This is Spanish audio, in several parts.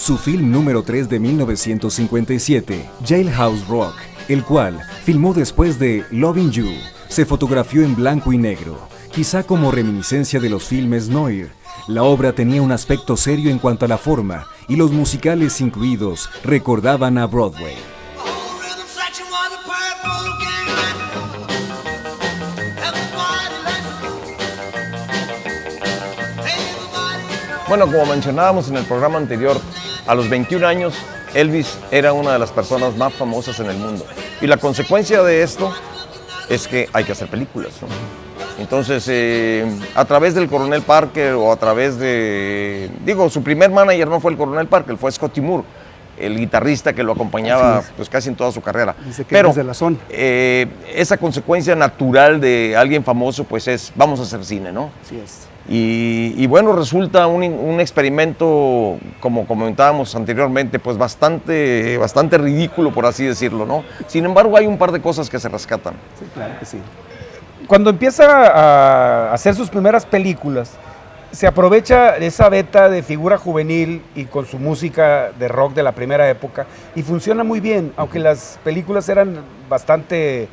su film número 3 de 1957, Jailhouse Rock, el cual filmó después de Loving You, se fotografió en blanco y negro, quizá como reminiscencia de los filmes noir. La obra tenía un aspecto serio en cuanto a la forma, y los musicales incluidos recordaban a Broadway. Bueno, como mencionábamos en el programa anterior, a los 21 años Elvis era una de las personas más famosas en el mundo. Y la consecuencia de esto es que hay que hacer películas, ¿no? Entonces, a través del Coronel Parker o a través de... su primer manager no fue el Coronel Parker, fue Scotty Moore, el guitarrista que lo acompañaba pues casi en toda su carrera. Dice que pero es de la zona. Esa consecuencia natural de alguien famoso pues es, vamos a hacer cine, ¿no? Así es. Y bueno, resulta un experimento, como comentábamos anteriormente, pues bastante ridículo, por así decirlo, ¿no? Sin embargo, hay un par de cosas que se rescatan. Sí, claro que sí. Cuando empieza a hacer sus primeras películas, se aprovecha esa beta de figura juvenil y con su música de rock de la primera época y funciona muy bien, aunque las películas eran bastante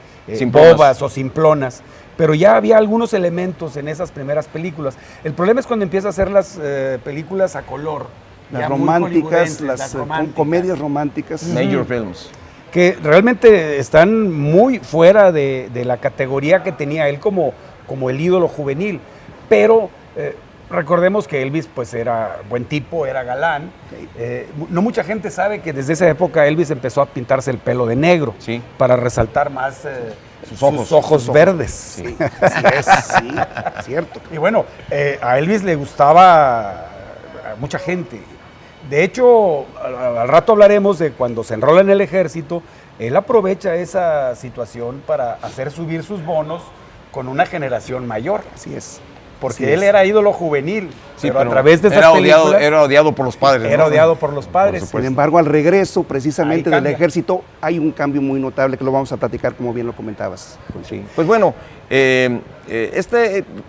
bobas o simplonas, pero ya había algunos elementos en esas primeras películas. El problema es cuando empieza a hacer las películas a color. Las románticas, las comedias románticas. Major Films. Que realmente están muy fuera de la categoría que tenía él como el ídolo juvenil. Pero recordemos que Elvis pues era buen tipo, era galán. No mucha gente sabe que desde esa época Elvis empezó a pintarse el pelo de negro, sí, para resaltar más sus ojos verdes. Sí, así es, sí, cierto. Y bueno, a Elvis le gustaba a mucha gente. De hecho, al rato hablaremos de cuando se enrola en el ejército, él aprovecha esa situación para hacer subir sus bonos con una generación mayor. Así es. Porque él era ídolo juvenil, sí, pero a través de esas películas... Era odiado por los padres. Era odiado por los padres. Sin embargo, al regreso precisamente del ejército hay un cambio muy notable que lo vamos a platicar como bien lo comentabas. Sí. Pues bueno,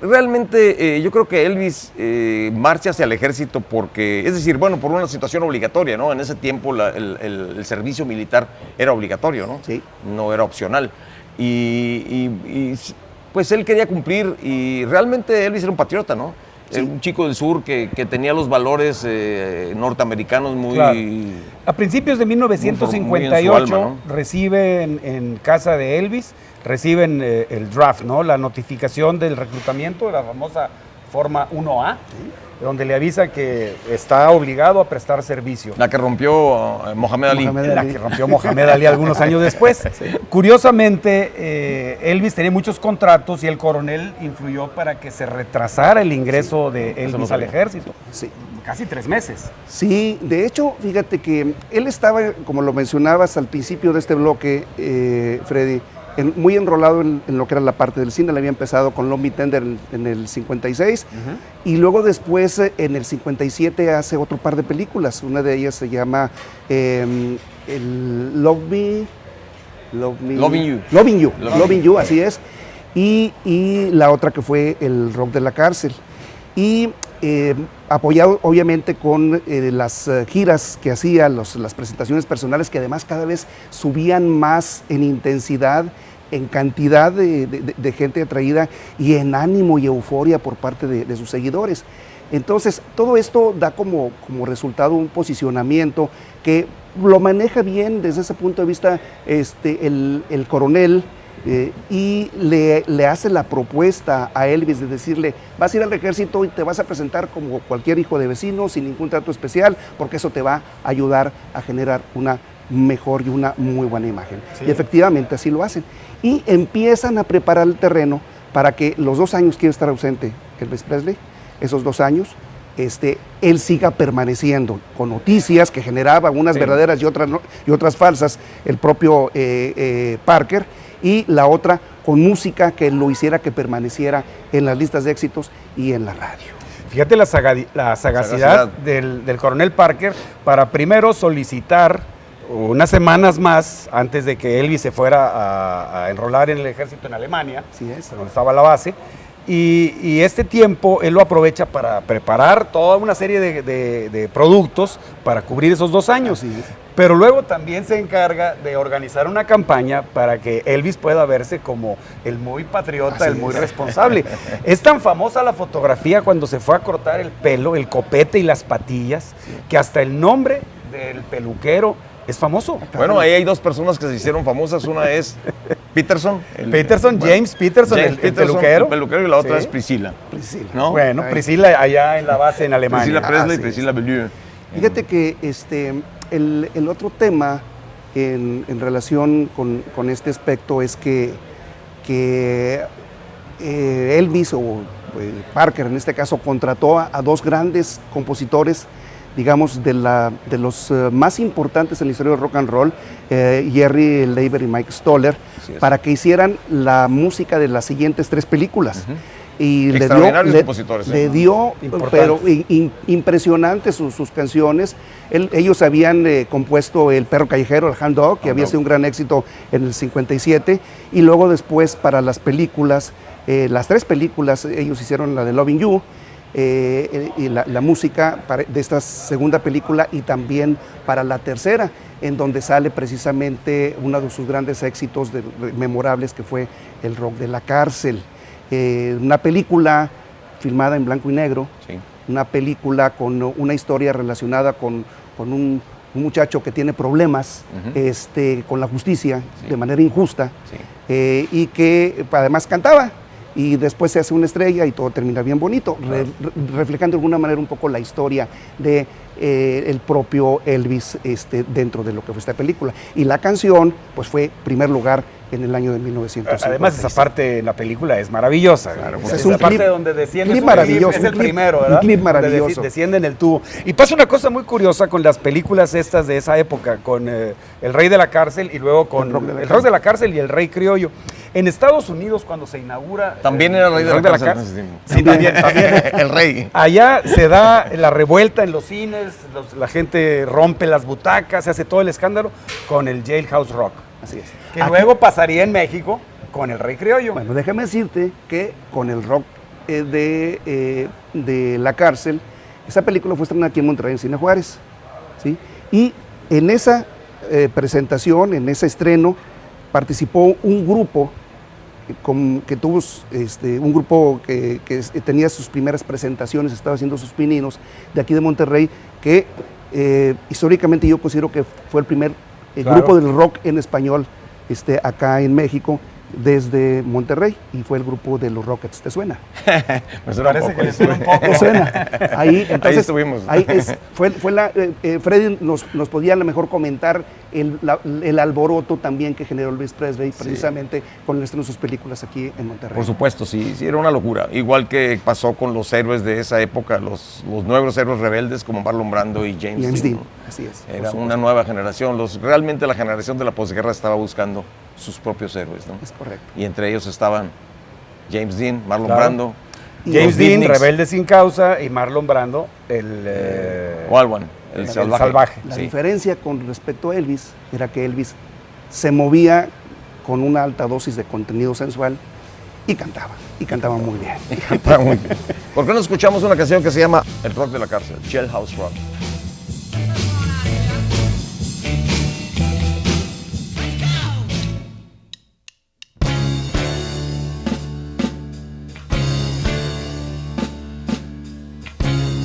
realmente yo creo que Elvis marcha hacia el ejército porque, es decir, bueno, por una situación obligatoria, ¿no? En ese tiempo el servicio militar era obligatorio, ¿no? Sí. No era opcional. Pues él quería cumplir y realmente Elvis era un patriota, ¿no? Sí. Un chico del sur que tenía los valores norteamericanos muy... Claro. A principios de 1958 muy alma, ¿no? reciben en casa de Elvis, reciben el draft, ¿no? La notificación del reclutamiento de la famosa forma 1A, ¿sí? Donde le avisa que está obligado a prestar servicio. La que rompió Mohamed Ali. La que rompió Mohamed Ali algunos años después. Sí. Curiosamente, Elvis tenía muchos contratos y el coronel influyó para que se retrasara el ingreso de Elvis al ejército. Sí. Casi 3 meses. Sí, de hecho, fíjate que él estaba, como lo mencionabas al principio de este bloque, Freddy, muy enrolado en lo que era la parte del cine. Le había empezado con Love Me Tender en el 56 y luego después en el 57 hace otro par de películas. Una de ellas se llama Loving You, así es. Y la otra que fue el Rock de la Cárcel. Y apoyado obviamente con las giras que hacía, las presentaciones personales que además cada vez subían más en intensidad, en cantidad de gente atraída y en ánimo y euforia por parte de sus seguidores. Entonces todo esto da como resultado un posicionamiento que lo maneja bien desde ese punto de vista el coronel. Y le hace la propuesta a Elvis de decirle, vas a ir al ejército y te vas a presentar como cualquier hijo de vecino, sin ningún trato especial, porque eso te va a ayudar a generar una mejor y una muy buena imagen. Sí. Y efectivamente así lo hacen. Y empiezan a preparar el terreno para que los 2 años que iba a estar ausente Elvis Presley, esos 2 años, él siga permaneciendo con noticias que generaba unas verdaderas y otras falsas, el propio Parker, y la otra con música que lo hiciera que permaneciera en las listas de éxitos y en la radio. Fíjate la sagacidad del coronel Parker para primero solicitar unas semanas más antes de que Elvis se fuera a enrolar en el ejército en Alemania, sí es, donde estaba la base, Y este tiempo él lo aprovecha para preparar toda una serie de productos para cubrir esos 2 años. Así es. Pero luego también se encarga de organizar una campaña para que Elvis pueda verse como el muy patriota, Así el muy es. responsable. Es tan famosa la fotografía cuando se fue a cortar el pelo, el copete y las patillas, que hasta el nombre del peluquero es famoso. Bueno, ahí hay 2 personas que se hicieron famosas. Una es Peterson. James Peterson, el peluquero. El peluquero, y la otra Sí. es Priscila. Priscila. ¿No? Bueno, Ahí. Priscila allá en la base en Alemania. Priscila Presley y Así es. Priscila Beaulieu. Fíjate que el otro tema en relación con este aspecto es que Elvis o Parker en este caso contrató a 2 grandes compositores, digamos, de los más importantes en la historia del rock and roll, Jerry Leiber y Mike Stoller, Así es. para que hicieran la música de las siguientes 3 películas. Y Extraordinarios compositores, le ¿eh? dio Importantes. pero impresionantes sus canciones. Ellos habían compuesto El perro callejero, el Hound Dog, que había sido un gran éxito en el 57, y luego después para las películas, las 3 películas, ellos hicieron la de Loving You, y la música de esta segunda película, y también para la tercera, en donde sale precisamente uno de sus grandes éxitos memorables, que fue El rock de la cárcel. Una película filmada en blanco y negro, Sí. una película con una historia relacionada con un muchacho que tiene problemas con la justicia, Sí. de manera injusta, Sí. y que además cantaba, y después se hace una estrella y todo termina bien bonito, reflejando de alguna manera un poco la historia de el propio Elvis dentro de lo que fue esta película. Y la canción pues fue primer lugar en el año de 1950. Además, esa parte en la película es maravillosa. Claro, Esa es un parte clip- donde desciende clip un maravilloso, es un el clip- primero, un ¿verdad? clip Donde maravilloso. desciende en el tubo. Y pasa una cosa muy curiosa con las películas estas de esa época, con El Rey de la Cárcel y luego con El Rock de la Cárcel y El Rey Criollo. En Estados Unidos, cuando se inaugura... También era el Rey de la Rock Cárcel en ese tiempo. Sí, también. El rey. Allá se da la revuelta en los cines, la gente rompe las butacas, se hace todo el escándalo con el Jailhouse Rock. Así es. Que luego pasaría en México con el Rey Criollo. Bueno, déjame decirte que con el rock de la cárcel, esa película fue estrenada aquí en Monterrey, en Cine Juárez, ¿sí? Y en esa presentación, en ese estreno, participó un grupo que tuvo un grupo que tenía sus primeras presentaciones, estaba haciendo sus pininos de aquí de Monterrey, que históricamente yo considero que fue el primer Claro. grupo del rock en español acá en México, desde Monterrey, y fue el grupo de los Rockets. ¿Te suena? Me suena un Parece poco. que le suena un poco. ¿Te suena? Ahí, entonces, estuvimos. Freddy nos podía a lo mejor comentar el alboroto también que generó Elvis Presley, precisamente con el estreno de sus películas aquí en Monterrey. Por supuesto, sí, era una locura. Igual que pasó con los héroes de esa época, los nuevos héroes rebeldes como Marlon Brando y James Dean. Dean, así es. por Era supuesto. una nueva generación. Realmente la generación de la posguerra estaba buscando sus propios héroes, ¿no? Es correcto. Y entre ellos estaban James Dean, Marlon Claro. Brando, James los Dean, Beatniks, Rebelde sin causa, y Marlon Brando, Walwan, el salvaje. La Sí. diferencia con respecto a Elvis era que Elvis se movía con una alta dosis de contenido sensual y cantaba muy bien. Está muy bien. ¿Por qué no escuchamos una canción que se llama El Rock de la Cárcel, Jailhouse Rock?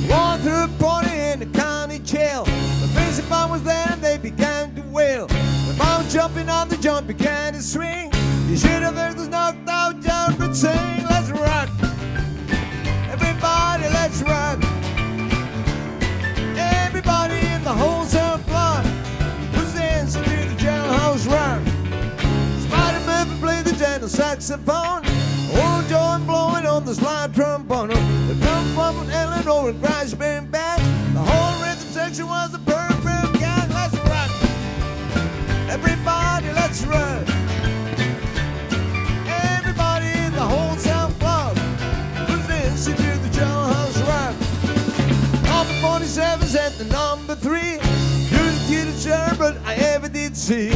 Going through a party in the county jail. The basic bomb was there and they began to wail. The bomb jumping on the jump began to swing. You should have heard this knocked out jump and sing. Let's rock. Everybody, let's rock. Everybody in the whole cell block was dancing to the jailhouse rock. Spider-Man played the tenor saxophone. Old John blowing on the slide trombone. The drum from Eleanor and grasping back. The whole rhythm section was a perfect gang. Let's rock. Everybody, let's rock. Everybody in the whole South Block was dancing to the jailhouse rock. Number 47's at the number 3. You're the cutest sherbet I ever did see.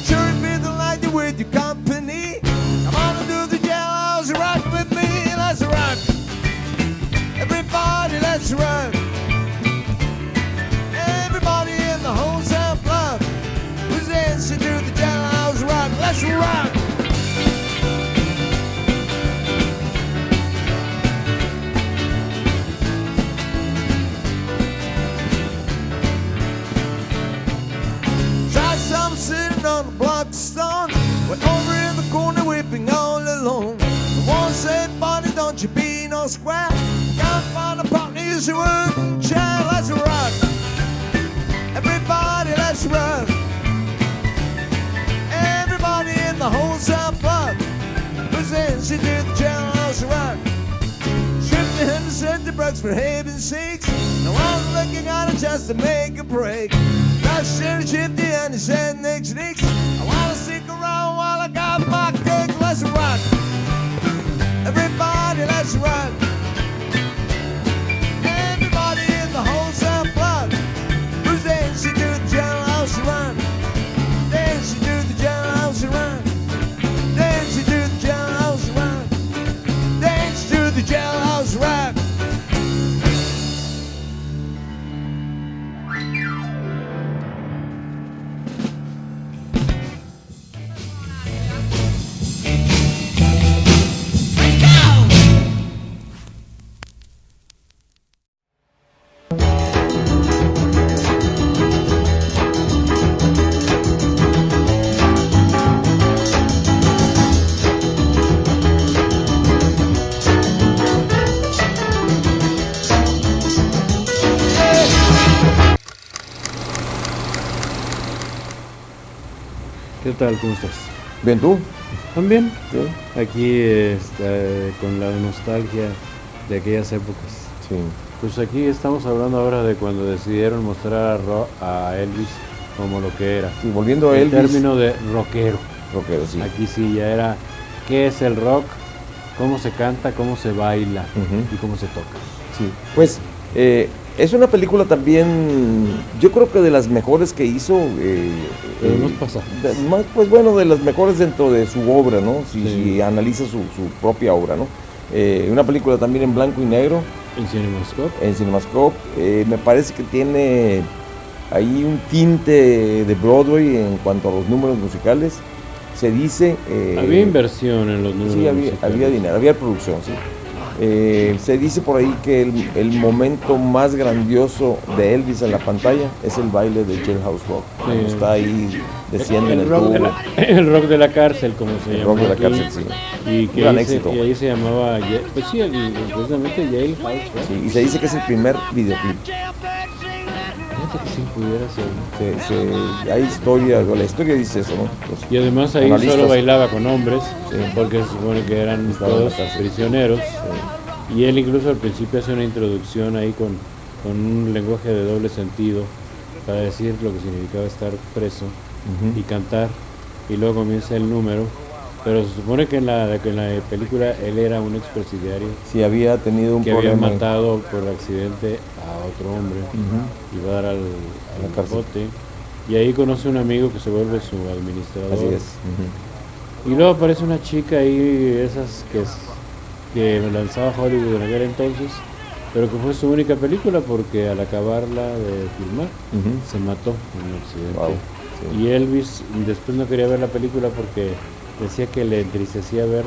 Sure it feels like you with your company. Come on and do the jailhouse rock with me. Let's rock. no square. Come find a partner, use your word, child, let's run. Everybody, let's run. Everybody in the wholesale club presents you to the jailhouse run. 50 bucks for heaven's sakes. No one's looking at it just to make a break. That's shifty and he said next. I wanna stick around while I got my cake. Let's run. Everybody, let's run. Everybody in the wholesale club presents you to the jailhouse run. Dance you to the jailhouse run. Dance you to the jailhouse run. Dance to the jailhouse run. ¿Qué tal? ¿Cómo estás? Bien, ¿tú? ¿También? Sí. Aquí con la nostalgia de aquellas épocas. Sí. Pues aquí estamos hablando ahora de cuando decidieron mostrar a Elvis como lo que era. Sí, volviendo a El Elvis. término de rockero. Rockero, sí. Aquí sí ya era qué es el rock, cómo se canta, cómo se baila Ujú. y cómo se toca. Sí. Pues es una película también, yo creo que de las mejores que hizo. Pero nos pasa. Pues bueno, de las mejores dentro de su obra, ¿no? Sí. Si analiza su propia obra, ¿no? Una película también en blanco y negro, El CinemaScope. en CinemaScope. Me parece que tiene ahí un tinte de Broadway en cuanto a los números musicales. Se dice... Había inversión en los números Sí, musicales. había dinero, había producción, sí. Se dice por ahí que el momento más grandioso de Elvis en la pantalla es el baile de Jailhouse Rock. Cuando Sí. está ahí, desciende en el rock de tubo. el rock de la cárcel, como se El llama. rock de la aquí. cárcel, sí. Y que Gran ahí éxito. y ahí se llamaba, pues sí, precisamente Jailhouse Rock. Sí, y se dice que es el primer videoclip. Fíjate que sí pudiera ser. Hay historia, o la historia dice eso, ¿no? Los Y además ahí analistas. solo bailaba con hombres, Sí. porque se supone que eran Estaban en la todos cárcel. prisioneros. Y él incluso al principio hace una introducción ahí con un lenguaje de doble sentido para decir lo que significaba estar preso y cantar. Y luego comienza el número. Pero se supone que en la película él era un expresidiario Sí, había tenido un que había problema. matado por accidente a otro hombre. Ujú. Iba a dar al la cárcel. bote. Y ahí conoce un amigo que se vuelve su administrador. Así es. Ujú. Y luego aparece una chica ahí, esas que lanzaba Hollywood en aquel entonces, pero que fue su única película porque al acabarla de filmar Ujú. se mató en un accidente. Wow, sí. Y Elvis después no quería ver la película porque decía que le entristecía ver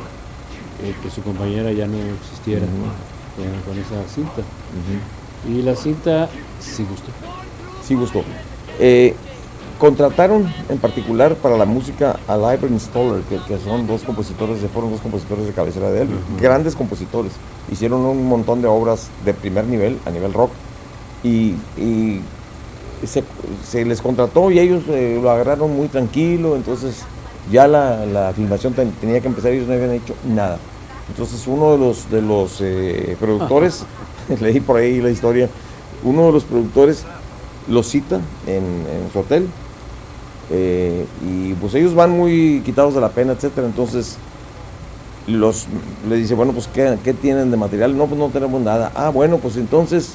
que su compañera ya no existiera con esa cinta. Ujú. Y la cinta sí gustó. Sí gustó. Contrataron en particular para la música a Leiber Stoller, que son fueron dos compositores de cabecera de él, grandes compositores. Hicieron un montón de obras de primer nivel, a nivel rock, y se les contrató y ellos lo agarraron muy tranquilo, entonces ya la filmación tenía que empezar y ellos no habían hecho nada. Entonces uno de los productores, leí por ahí la historia, uno de los productores los cita en su hotel. Y pues ellos van muy quitados de la pena, etcétera. Entonces le dice, bueno, pues ¿qué tienen de material? No, pues no tenemos nada. Ah, bueno, pues entonces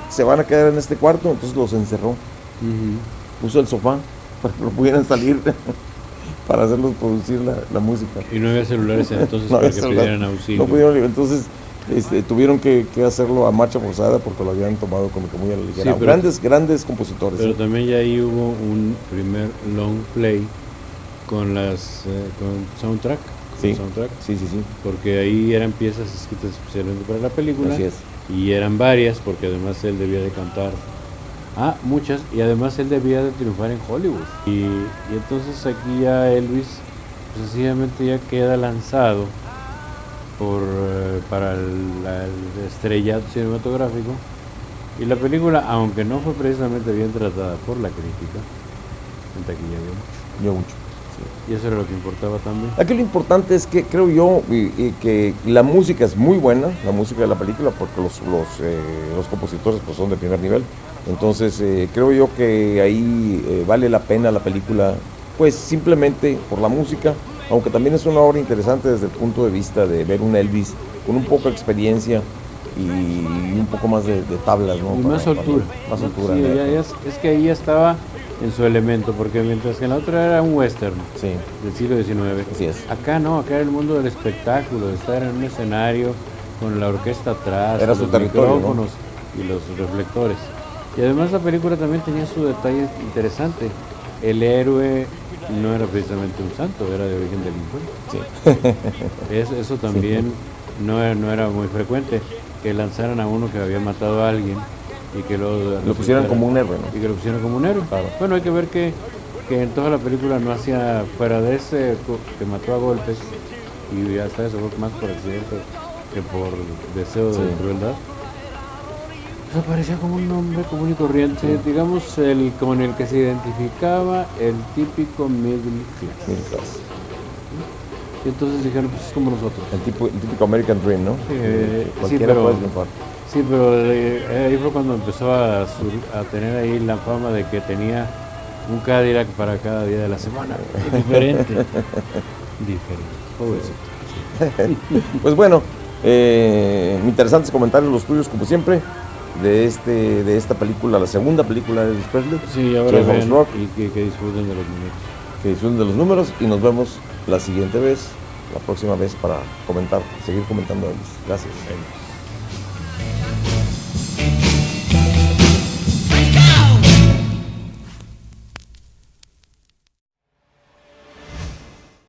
se van a quedar en este cuarto. Entonces los encerró, puso el sofá para que no pudieran salir para hacerlos producir la música. Y no había celulares entonces No para había que celular. pidieran auxilio. No pudieron, entonces tuvieron que hacerlo a marcha forzada porque lo habían tomado como que muy a la ligera. Sí, pero- Grandes compositores. Pero ¿sí? también ya ahí hubo un primer long play con con soundtrack. Sí. Soundtrack, Sí, sí, sí. porque ahí eran piezas escritas especialmente para la película. Así es. Y eran varias, porque además él debía de cantar muchas, y además él debía de triunfar en Hollywood. Y entonces aquí ya Elvis, pues, sencillamente ya queda lanzado para el estrellato cinematográfico. Y la película, aunque no fue precisamente bien tratada por la crítica, en taquilla dio mucho. Y eso era lo que importaba también. Aquí lo importante es que creo yo que la música es muy buena, la música de la película, porque los compositores pues, son de primer nivel. Entonces creo yo que ahí vale la pena la película, pues simplemente por la música, aunque también es una obra interesante desde el punto de vista de ver un Elvis con un poco de experiencia y un poco más de tablas, ¿no? Y más soltura. Más soltura. Sí, es que ahí ya estaba en su elemento, porque mientras que en la otra era un western Sí. del siglo XIX, Así es. acá no, acá era el mundo del espectáculo, de estar en un escenario con la orquesta atrás, Era con su los territorio, micrófonos y los reflectores. Y además la película también tenía su detalle interesante. El héroe no era precisamente un santo, era de origen delincuente. Eso también no era muy frecuente, que lanzaran a uno que había matado a alguien y que Lo pusieran resultara- como un héroe, ¿no? y que lo pusieran como un héroe. Claro. Bueno, hay que ver que en toda la película no hacía, fuera de ese que mató a golpes, y hasta eso fue más por accidente que por deseo de crueldad, pues aparecía como un hombre común y corriente, digamos, con el que se identificaba el típico middle class. Middle class. Y entonces dijeron, pues es como nosotros. El típico American Dream, ¿no? Sí, Cualquiera pero- puede triunfar. Sí, pero ahí fue cuando empezó a tener ahí la fama de que tenía un Cadillac para cada día de la semana. Diferente. Pobrecito. Pues bueno, interesantes comentarios los tuyos, como siempre, de esta película, la segunda película de Elvis Presley. Sí, ahora Jailhouse ven Rock. y que disfruten de los minutos. Que disfruten de los números y nos vemos la siguiente vez, la próxima vez para seguir comentando a Elvis. Gracias.